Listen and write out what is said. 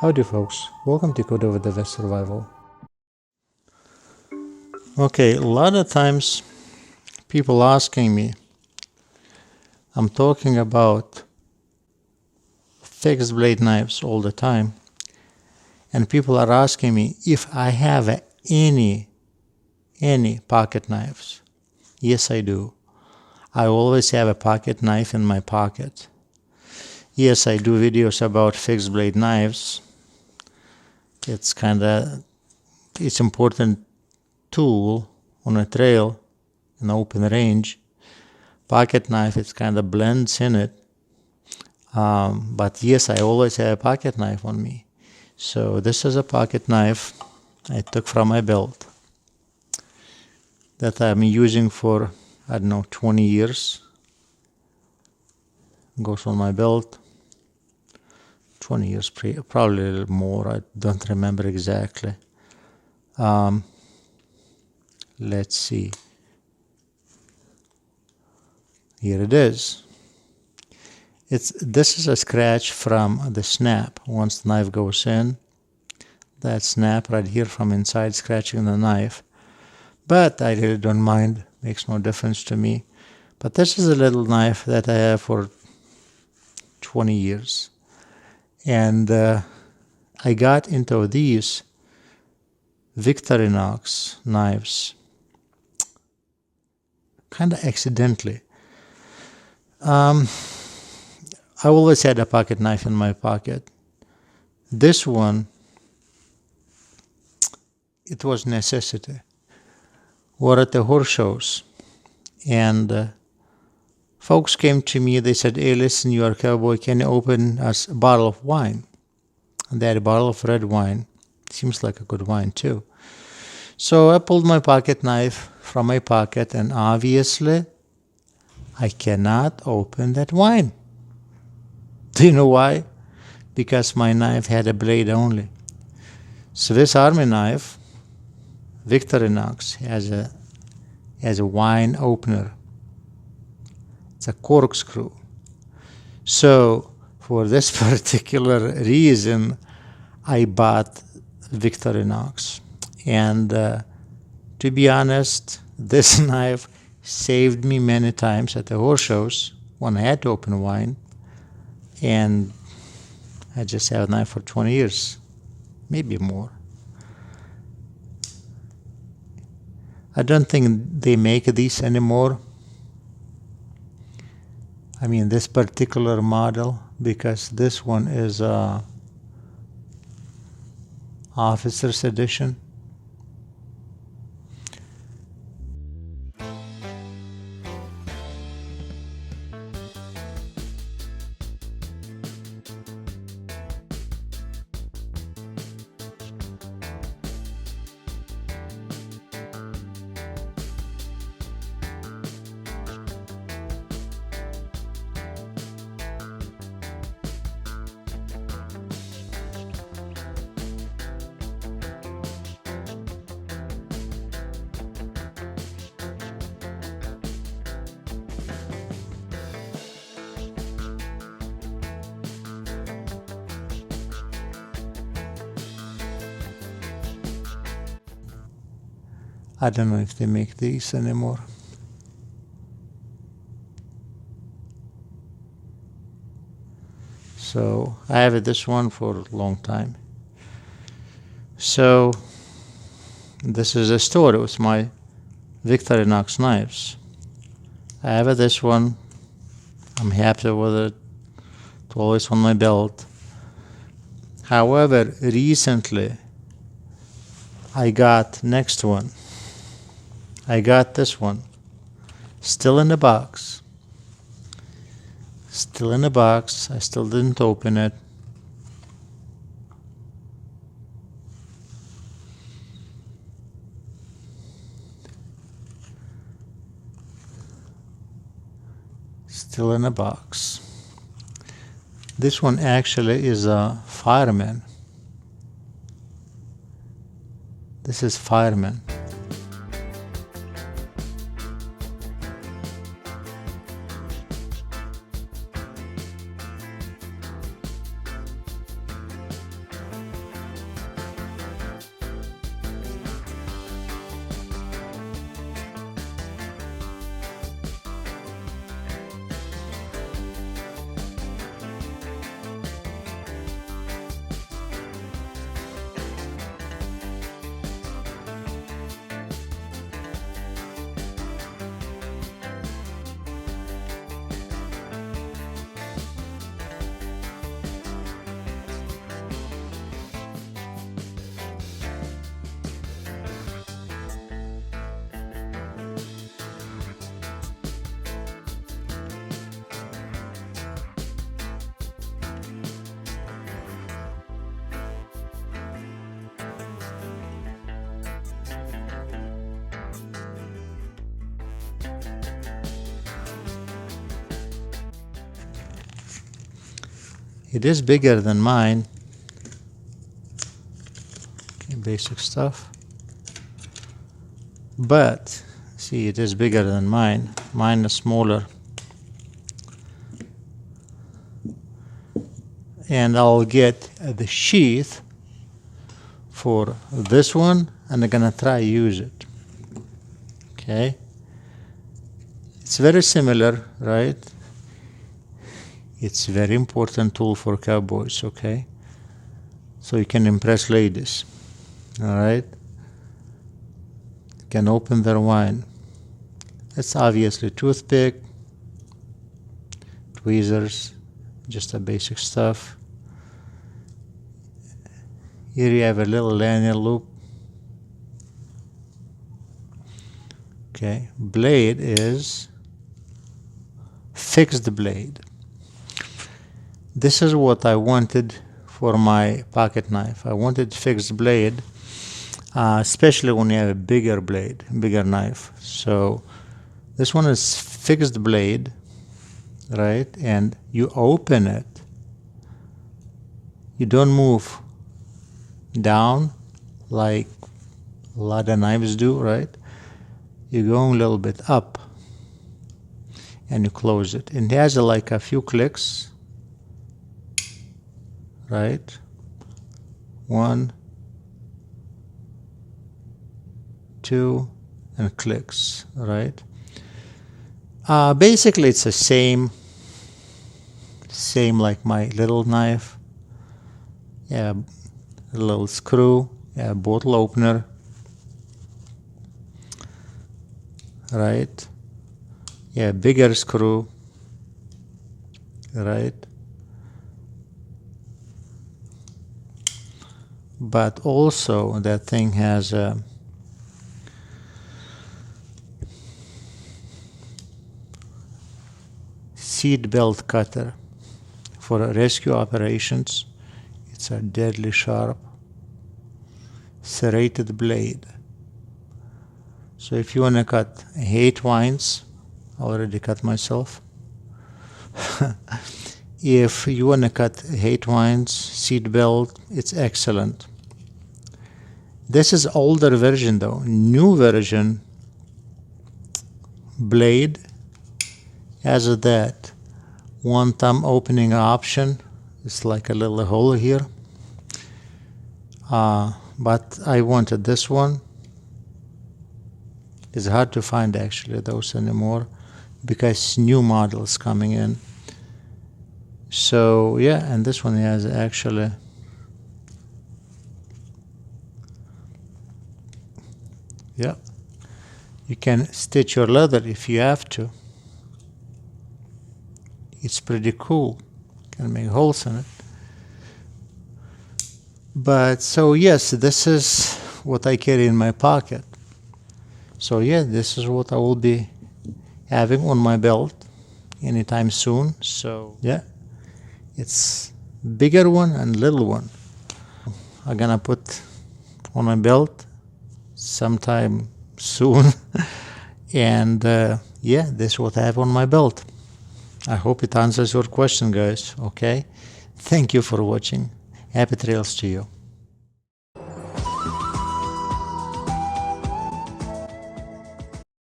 Howdy folks, welcome to Code Over the West Survival. Okay, a lot of times people asking me, I'm talking about fixed blade knives all the time, and people are asking me if I have any pocket knives. Yes, I do. I always have a pocket knife in my pocket. Yes, I do videos about fixed blade knives. It's important tool on a trail in open range. Pocket knife, it's kind of blends in it. But yes, I always have a pocket knife on me. So this is a pocket knife I took from my belt that I'm using for, 20 years. Goes on my belt. 20 years, probably a little more. I don't remember exactly. Let's see. Here it is. This is a scratch from the snap. Once the knife goes in, that snap right here from inside scratching the knife. But I really don't mind. Makes no difference to me. But this is a little knife that I have for 20 years. And I got into these Victorinox knives kind of accidentally. I always had a pocket knife in my pocket. This one, it was necessity. We're at the horse shows, and folks came to me. They said, "Hey, listen, you are a cowboy. Can you open us a bottle of wine?" And they had a bottle of red wine. Seems like a good wine too. So I pulled my pocket knife from my pocket, and obviously, I cannot open that wine. Do you know why? Because my knife had a blade only. Swiss Army knife, Victorinox, has a wine opener. It's a corkscrew. So for this particular reason, I bought Victorinox. And to be honest, this knife saved me many times at the horse shows when I had to open wine. And I just have a knife for 20 years, maybe more. I don't think they make these anymore. I mean, this particular model, because this one is officer's edition. I don't know if they make these anymore. So I have this one for a long time. So this is a story with my Victorinox knives. I have this one. I'm happy with it. It's always on my belt. However, recently I got next one. I got this one, still in the box. Still in the box. I still didn't open it. Still in a box. This one actually is a fireman. This is fireman. It is bigger than mine. Okay, basic stuff. But see, it is bigger than mine. Mine is smaller. And I'll get the sheath for this one, and I'm gonna try use it. Okay, it's very similar, right? It's very important tool for cowboys. Okay, so you can impress ladies. All right, you can open their wine. It's obviously toothpick, tweezers, just a basic stuff. Here you have a little lanyard loop. Okay, blade is fixed blade. This is what I wanted for my pocket knife. I wanted fixed blade, especially when you have a bigger blade, bigger knife. So this one is fixed blade, right? And you open it. You don't move down like a lot of knives do, right? You go a little bit up and you close it. And it has like a few clicks, right? 1, 2, and clicks, right? Basically it's the same like my little knife. Yeah, a little screw, yeah, bottle opener, right? Yeah, bigger screw, right? But also that thing has a seat belt cutter for rescue operations. It's a deadly sharp serrated blade. So if you want to cut hate wines, I already cut myself. If you want to cut hate wines, seat belt, it's excellent. This is older version though. New version blade has that one thumb opening option. It's like a little hole here. But I wanted this one. It's hard to find actually those anymore because new models coming in. So yeah, and this one has actually yeah, you can stitch your leather if you have to. It's pretty cool. You can make holes in it. But so yes, this is what I carry in my pocket. So yeah, this is what I will be having on my belt anytime soon. So yeah, it's bigger one and little one. I'm gonna put on my belt sometime soon. And yeah, this is what I have on my belt. I hope it answers your question, guys. Okay, thank you for watching. Happy trails to you.